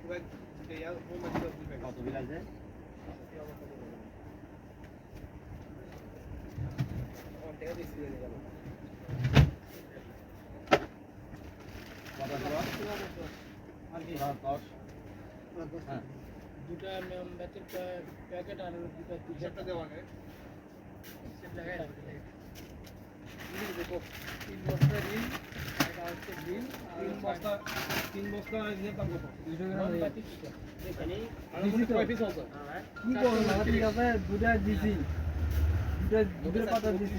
কত বিল আছে? দুটা ব্যাচের প্যাকেট আর দুটা টি-শার্টটা দেওয়া নেই দেখো 3 বস্তা রিল এটা হচ্ছে রিল 3 বস্তা নিয়ে দাম কত 200 গ্রাম এখানে আর কয় পিস আছে কি করব না ঠিক আছে দুটা দিছি দুটা পাতা দিছি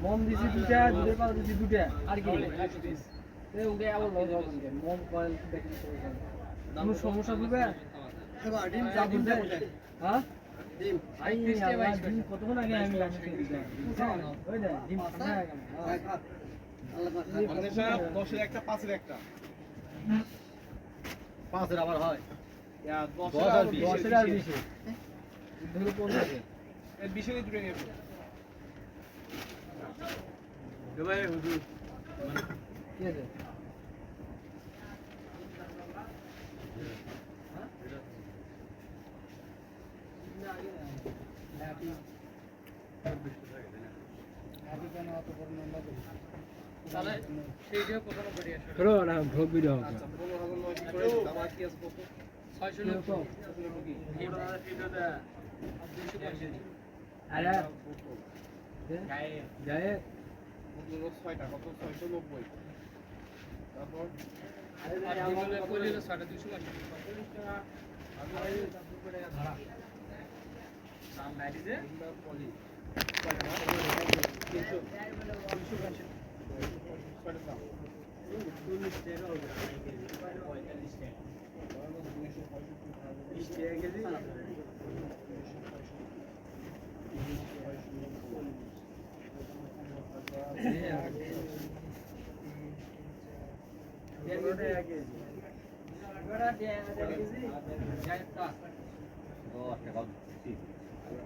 মম দিছি দুটা দুধের পাতা দিছি দুটা আর কি এই উঠে আবার লস হবে মম কয়েল দেখি কোনো সমস্যা হবে এবার ডিম যা দিতে হ্যাঁ ডিম আই ডিম কতক্ষণ আগে আমি লাগিয়েছি ওই দে ডিম খানা আমাদের সাহেব 10 এর একটা 5 এর একটা 5 এর আবার হয় 10 আর 20 10 আর 20 দুটো কোন আছে এর 20 এর দুটো নিয়ে ভাই হুজুর কি আছে আচ্ছা 15,900 করে দাম কি আছে কত 600 কত কি আরে যায় কত 6 টাকা কত 690 তারপর আরে আমাদের কইলে 250 টাকা আমি করে ধরা দাম নাইটি যে পলি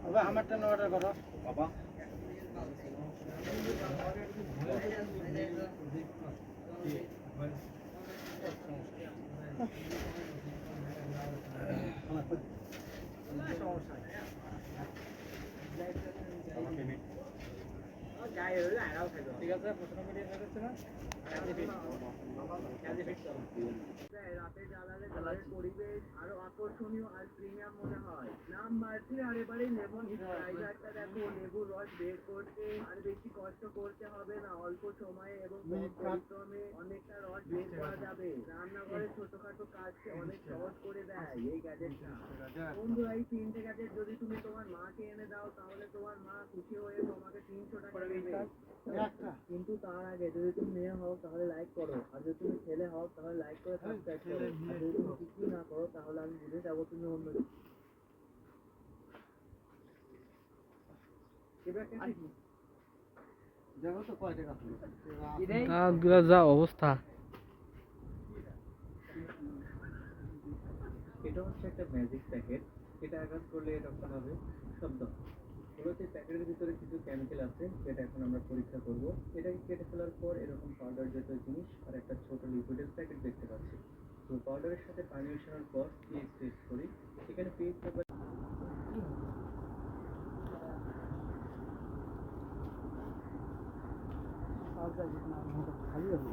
আবার আমারটা অর্ডার করো বাবা ঠিক আছে 15 মিনিট হয়ে যাচ্ছে না রাতে জ্বালালে ঘরের পরিবেশ আরো আকর্ষণীয় আর প্রিমিয়াম মনে হয় নাম মার্চি আর এবারে লেমন ড্রাইভারটা দেখো লেবুর রস বের করতে আর বেশি কষ্ট করতে হবে না অল্প সময়ে এবং কম পরিশ্রমে অনেকটা রস বের করা যাবে রান্নাঘরে ছোটখাটো কাজকে অনেক সহজ করে দেয় এই গ্যাজেটটা বন্ধুরা এই 3টে গ্যাজেট যদি তুমি তোমার মাকে এনে দাও তাহলে তোমার মা খুশি হয়ে তোমাকে 300 টাকা দেবে কিন্তু তার আগে যদি তুমি মেয়ে হও তাহলে লাইক করো আর যদি তুমি ছেলে হও তাহলে লাইক করে সাবস্ক্রাইব করো আর যদি তুমি কিছুই না করো তাহলে আমি বুঝে যাবো তুমি অন্য দেখো তো কয় টাকা যা অবস্থা এটা হচ্ছে একটা ম্যাজিক প্যাকেট এটা আঘাত করলে এরকম হবে শব্দ মূলত এই প্যাকেটের ভিতরে কিছু কেমিক্যাল আছে যেটা এখন আমরা পরীক্ষা করব এটাকে কেটে ফেলার পর এরকম পাউডার জাতীয় জিনিস আর একটা ছোট লিকুইডের প্যাকেট দেখতে পাচ্ছি তো পাউডারের সাথে পানি মেশানোর পর পিএইচ টেস্ট করি এখানে পিএইচ পেপার খালি হবে